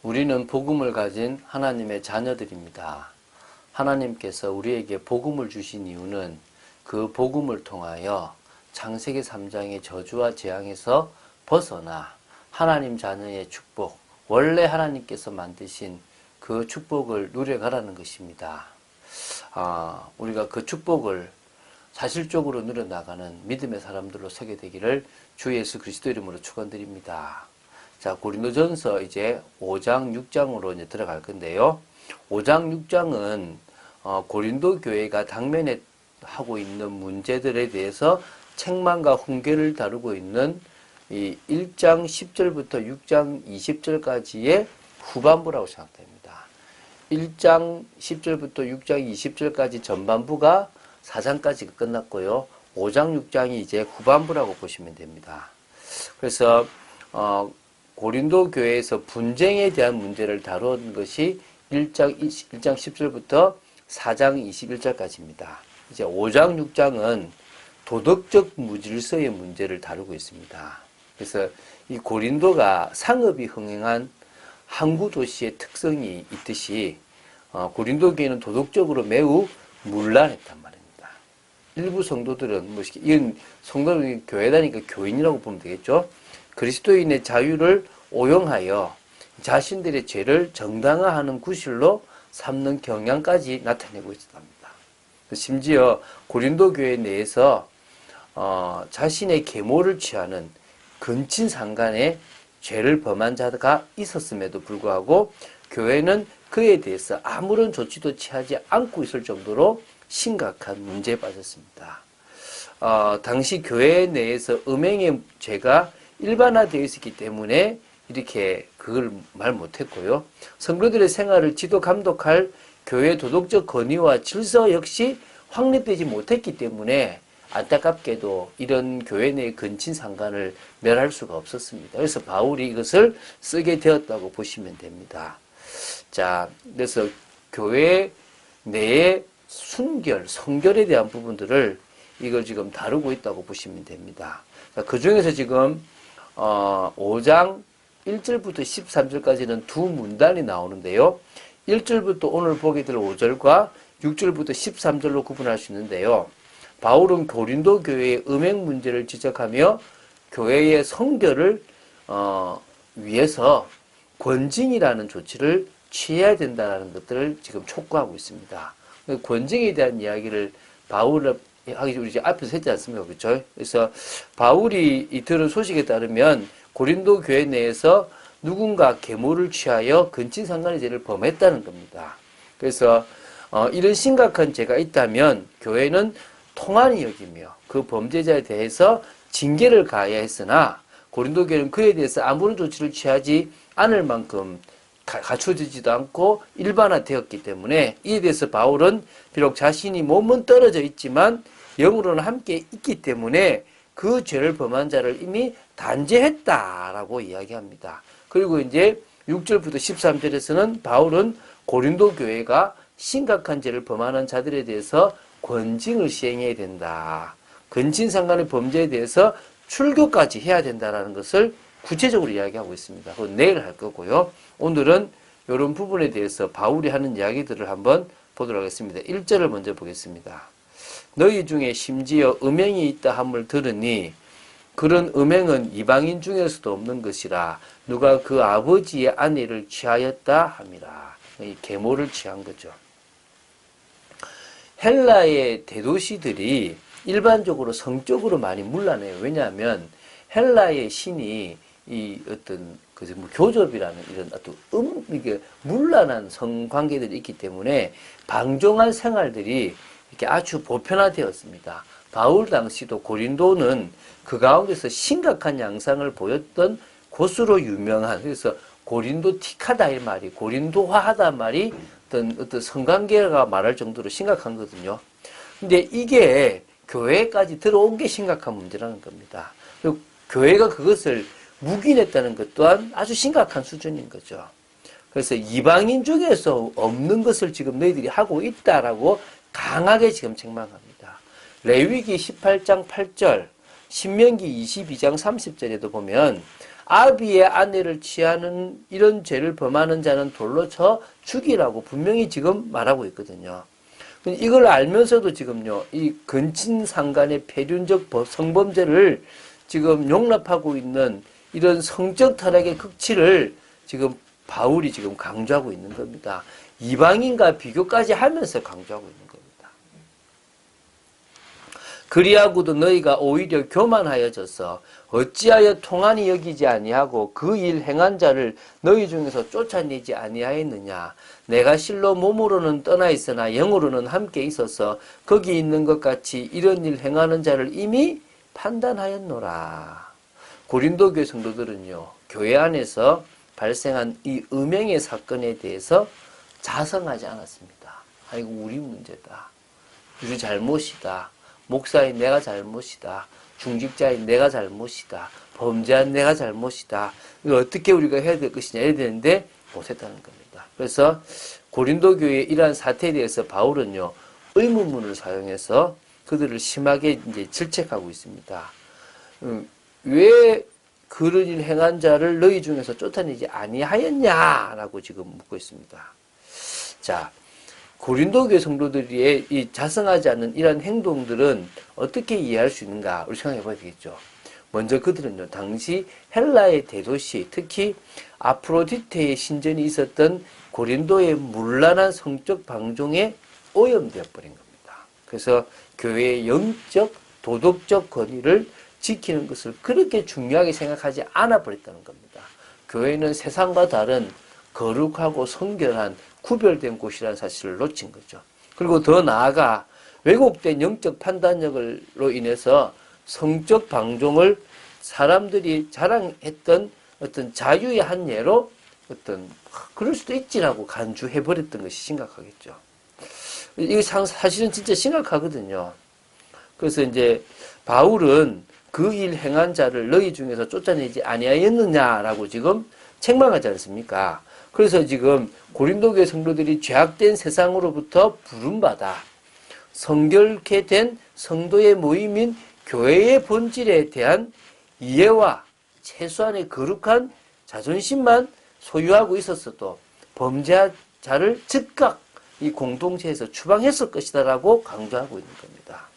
우리는 복음을 가진 하나님의 자녀들입니다. 하나님께서 우리에게 복음을 주신 이유는 그 복음을 통하여 창세기 3장의 저주와 재앙에서 벗어나 하나님 자녀의 축복, 원래 하나님께서 만드신 그 축복을 누려가라는 것입니다. 우리가 그 축복을 사실적으로 누려나가는 믿음의 사람들로 서게 되기를 주 예수 그리스도 이름으로 축원드립니다. 자, 고린도전서 이제 5장, 6장으로 이제 들어갈 건데요. 5장, 6장은 고린도 교회가 당면에 하고 있는 문제들에 대해서 책망과 훈계를 다루고 있는 이 1장 10절부터 6장 20절까지의 후반부라고 생각됩니다. 1장 10절부터 6장 20절까지 전반부가 4장까지 끝났고요. 5장, 6장이 이제 후반부라고 보시면 됩니다. 그래서 고린도 교회에서 분쟁에 대한 문제를 다룬 것이 1장 10절부터 4장 21절까지입니다. 이제 5장, 6장은 도덕적 무질서의 문제를 다루고 있습니다. 그래서 이 고린도가 상업이 흥행한 항구 도시의 특성이 있듯이 고린도 교회는 도덕적으로 매우 문란했단 말입니다. 일부 성도들은 이건 성도는 교회 다니까 교인이라고 보면 되겠죠. 그리스도인의 자유를 오용하여 자신들의 죄를 정당화하는 구실로 삼는 경향까지 나타내고 있었답니다. 심지어 고린도 교회 내에서 자신의 계모를 취하는 근친상간의 죄를 범한 자가 있었음에도 불구하고 교회는 그에 대해서 아무런 조치도 취하지 않고 있을 정도로 심각한 문제에 빠졌습니다. 당시 교회 내에서 음행의 죄가 일반화되어 있었기 때문에 이렇게 그걸 말 못했고요. 성도들의 생활을 지도 감독할 교회의 도덕적 권위와 질서 역시 확립되지 못했기 때문에 안타깝게도 이런 교회 내의 근친상간을 멸할 수가 없었습니다. 그래서 바울이 이것을 쓰게 되었다고 보시면 됩니다. 자, 그래서 교회 내의 순결, 성결에 대한 부분들을 이걸 지금 다루고 있다고 보시면 됩니다. 자, 그 중에서 지금 5장 1절부터 13절까지는 두 문단이 나오는데요. 1절부터 오늘 보게 될 5절과 6절부터 13절로 구분할 수 있는데요. 바울은 고린도 교회의 음행 문제를 지적하며 교회의 성결을 위해서 권징이라는 조치를 취해야 된다는 것들을 지금 촉구하고 있습니다. 권징에 대한 이야기를 바울이 우리 이제 앞에서 했지 않습니까? 그렇죠? 그래서 바울이 들은 소식에 따르면 고린도 교회 내에서 누군가 계모를 취하여 근친상간의 죄를 범했다는 겁니다. 그래서 이런 심각한 죄가 있다면 교회는 통한이 여기며 그 범죄자에 대해서 징계를 가해야 했으나 고린도 교회는 그에 대해서 아무런 조치를 취하지 않을 만큼 갖춰지지도 않고 일반화되었기 때문에 이에 대해서 바울은 비록 자신이 몸은 떨어져 있지만 영으로는 함께 있기 때문에 그 죄를 범한 자를 이미 단죄했다라고 이야기합니다. 그리고 이제 6절부터 13절에서는 바울은 고린도 교회가 심각한 죄를 범하는 자들에 대해서 권징을 시행해야 된다. 근친상간의 범죄에 대해서 출교까지 해야 된다는 것을 구체적으로 이야기하고 있습니다. 그건 내일 할 거고요. 오늘은 이런 부분에 대해서 바울이 하는 이야기들을 한번 보도록 하겠습니다. 1절을 먼저 보겠습니다. 너희 중에 심지어 음행이 있다 함을 들으니 그런 음행은 이방인 중에서도 없는 것이라 누가 그 아버지의 아내를 취하였다 함이라. 이 계모를 취한 거죠. 헬라의 대도시들이 일반적으로 성적으로 많이 문란해요. 왜냐하면 헬라의 신이 이 어떤 교접이라는 이런 어떤 이게 문란한 성관계들이 있기 때문에 방종한 생활들이 이렇게 아주 보편화되었습니다. 바울 당시도 고린도는 그 가운데서 심각한 양상을 보였던 곳으로 유명한, 그래서 고린도틱하다 이 말이, 고린도화하다 말이 어떤 성관계가 말할 정도로 심각한 거거든요. 근데 이게 교회까지 들어온 게 심각한 문제라는 겁니다. 그리고 교회가 그것을 묵인했다는 것 또한 아주 심각한 수준인 거죠. 그래서 이방인 중에서 없는 것을 지금 너희들이 하고 있다라고 강하게 지금 책망합니다. 레위기 18장 8절, 신명기 22장 30절에도 보면 아비의 아내를 취하는 이런 죄를 범하는 자는 돌로 쳐 죽이라고 분명히 지금 말하고 있거든요. 이걸 알면서도 지금요, 이 근친상간의 폐륜적 성범죄를 지금 용납하고 있는 이런 성적 타락의 극치를 지금 바울이 지금 강조하고 있는 겁니다. 이방인과 비교까지 하면서 강조하고 있는 겁니다. 그리하고도 너희가 오히려 교만하여져서 어찌하여 통한이 여기지 아니하고 그 일 행한 자를 너희 중에서 쫓아내지 아니하였느냐. 내가 실로 몸으로는 떠나 있으나 영으로는 함께 있어서 거기 있는 것 같이 이런 일 행하는 자를 이미 판단하였노라. 고린도 교회 성도들은요, 교회 안에서 발생한 이 음행의 사건에 대해서 자성하지 않았습니다. 아이고 우리 문제다. 우리 잘못이다. 목사인 내가 잘못이다. 중직자인 내가 잘못이다. 범죄한 내가 잘못이다. 이걸 어떻게 우리가 해야 될 것이냐 해야 되는데 못했다는 겁니다. 그래서 고린도 교회의 이러한 사태에 대해서 바울은요, 의문문을 사용해서 그들을 심하게 이제 질책하고 있습니다. 왜 그런 일 행한 자를 너희 중에서 쫓아내지 아니하였냐라고 지금 묻고 있습니다. 자, 고린도 교회 성도들의 이 자성하지 않는 이러한 행동들은 어떻게 이해할 수 있는가 우리 생각해 봐야 되겠죠. 먼저 그들은요, 당시 헬라의 대도시, 특히 아프로디테의 신전이 있었던 고린도의 문란한 성적 방종에 오염되어 버린 겁니다. 그래서 교회의 영적, 도덕적 권위를 지키는 것을 그렇게 중요하게 생각하지 않아 버렸다는 겁니다. 교회는 세상과 다른 거룩하고 성결한 구별된 곳이라는 사실을 놓친 거죠. 그리고 더 나아가 왜곡된 영적 판단력으로 인해서 성적 방종을 사람들이 자랑했던 어떤 자유의 한 예로 어떤 그럴 수도 있지라고 간주해버렸던 것이 심각하겠죠. 이게 사실은 진짜 심각하거든요. 그래서 이제 바울은 그 일 행한 자를 너희 중에서 쫓아내지 아니하였느냐라고 지금 책망하지 않습니까? 그래서 지금 고린도 교회 성도들이 죄악된 세상으로부터 부름받아 성결케 된 성도의 모임인 교회의 본질에 대한 이해와 최소한의 거룩한 자존심만 소유하고 있었어도 범죄자를 즉각 이 공동체에서 추방했을 것이다라고 강조하고 있는 겁니다.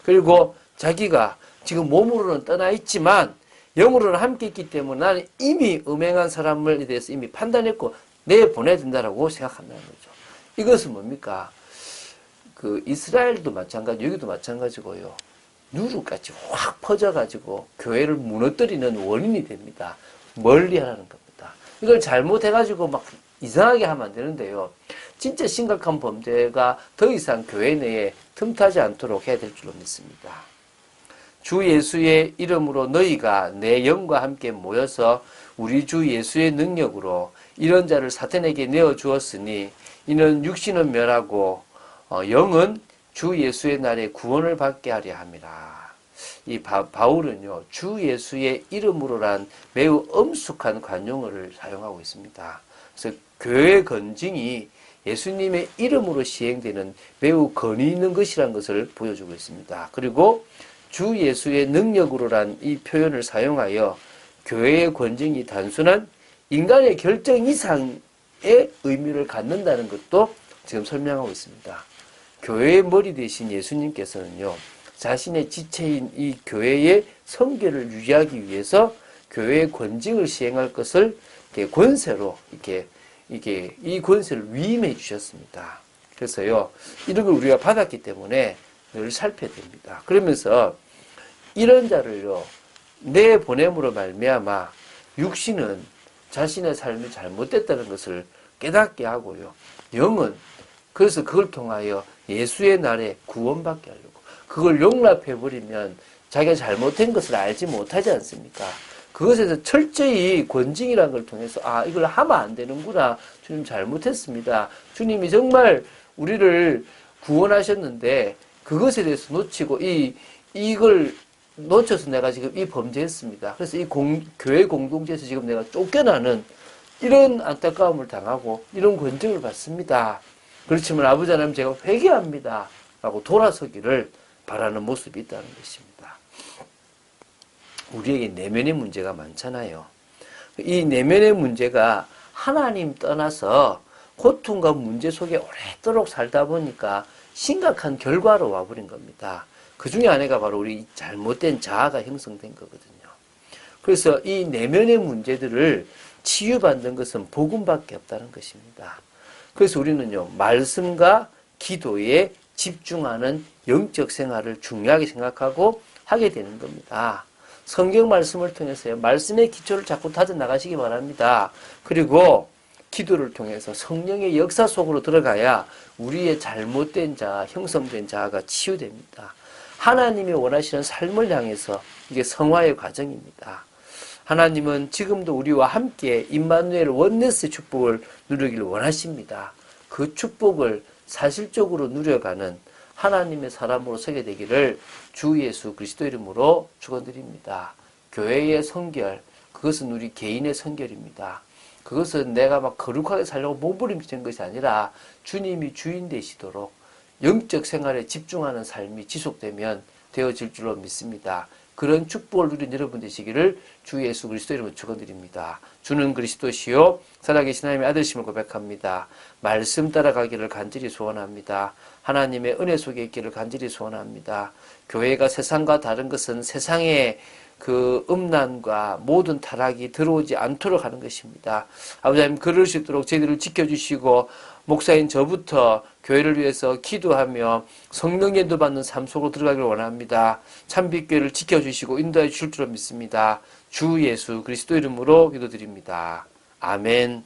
그리고 자기가 지금 몸으로는 떠나 있지만 영으로는 함께 있기 때문에 나는 이미 음행한 사람에 대해서 이미 판단했고 내보내야 된다라고 생각한다는 거죠. 이것은 뭡니까? 그 이스라엘도 마찬가지, 여기도 마찬가지고요. 누룩같이 확 퍼져가지고 교회를 무너뜨리는 원인이 됩니다. 멀리 하라는 겁니다. 이걸 잘못해가지고 막 이상하게 하면 안 되는데요. 진짜 심각한 범죄가 더 이상 교회 내에 틈타지 않도록 해야 될 줄로 믿습니다. 주 예수의 이름으로 너희가 내 영과 함께 모여서 우리 주 예수의 능력으로 이런 자를 사탄에게 내어주었으니 이는 육신은 멸하고 영은 주 예수의 날에 구원을 받게 하려 함이라. 이 바울은요, 주 예수의 이름으로란 매우 엄숙한 관용어를 사용하고 있습니다. 그래서 교회 건징이 예수님의 이름으로 시행되는 매우 권위 있는 것이라는 것을 보여주고 있습니다. 그리고 주 예수의 능력으로란 이 표현을 사용하여 교회의 권징이 단순한 인간의 결정 이상의 의미를 갖는다는 것도 지금 설명하고 있습니다. 교회의 머리 대신 예수님께서는요, 자신의 지체인 이 교회의 성결을 유지하기 위해서 교회의 권징을 시행할 것을 권세로 이 권세를 위임해 주셨습니다. 그래서요, 이런 걸 우리가 받았기 때문에 늘 살펴야 됩니다. 그러면서 이런 자를요, 내보냄으로 말미암아 육신은 자신의 삶이 잘못됐다는 것을 깨닫게 하고요. 영은 그래서 그걸 통하여 예수의 날에 구원받게 하려고. 그걸 용납해버리면 자기가 잘못된 것을 알지 못하지 않습니까? 그것에서 철저히 권징이라는 걸 통해서 이걸 하면 안 되는구나. 주님 잘못했습니다. 주님이 정말 우리를 구원하셨는데 그것에 대해서 놓치고 이걸 놓쳐서 내가 지금 이 범죄했습니다. 그래서 이 교회 공동체에서 지금 내가 쫓겨나는 이런 안타까움을 당하고 이런 권징을 받습니다. 그렇지만 아버지 하나님 제가 회개합니다. 라고 돌아서기를 바라는 모습이 있다는 것입니다. 우리에게 내면의 문제가 많잖아요. 이 내면의 문제가 하나님 떠나서 고통과 문제 속에 오랫도록 살다 보니까 심각한 결과로 와버린 겁니다. 그 중에 하나가 바로 우리 잘못된 자아가 형성된 거거든요. 그래서 이 내면의 문제들을 치유받는 것은 복음밖에 없다는 것입니다. 그래서 우리는요, 말씀과 기도에 집중하는 영적 생활을 중요하게 생각하고 하게 되는 겁니다. 성경 말씀을 통해서요, 말씀의 기초를 자꾸 다져 나가시기 바랍니다. 그리고 기도를 통해서 성령의 역사 속으로 들어가야 우리의 잘못된 자아, 형성된 자아가 치유됩니다. 하나님이 원하시는 삶을 향해서 이게 성화의 과정입니다. 하나님은 지금도 우리와 함께 임마누엘 원네스의 축복을 누리기를 원하십니다. 그 축복을 사실적으로 누려가는 하나님의 사람으로 서게 되기를 주 예수 그리스도 이름으로 축원드립니다. 교회의 성결, 그것은 우리 개인의 성결입니다. 그것은 내가 막 거룩하게 살려고 몸부림치는 것이 아니라 주님이 주인 되시도록 영적 생활에 집중하는 삶이 지속되면 되어질 줄로 믿습니다. 그런 축복을 누린 여러분 되시기를 주 예수 그리스도 이름으로 축원드립니다. 주는 그리스도시요 살아계신 하나님의 아들심을 고백합니다. 말씀 따라가기를 간절히 소원합니다. 하나님의 은혜 속에 있기를 간절히 소원합니다. 교회가 세상과 다른 것은 세상의 그 음란과 모든 타락이 들어오지 않도록 하는 것입니다. 아버지 하나님, 그럴 수 있도록 저희들을 지켜주시고 목사인 저부터 교회를 위해서 기도하며 성령 인도받는 삶 속으로 들어가기를 원합니다. 참빛교회를 지켜주시고 인도해 주실 줄로 믿습니다. 주 예수 그리스도 이름으로 기도드립니다. 아멘.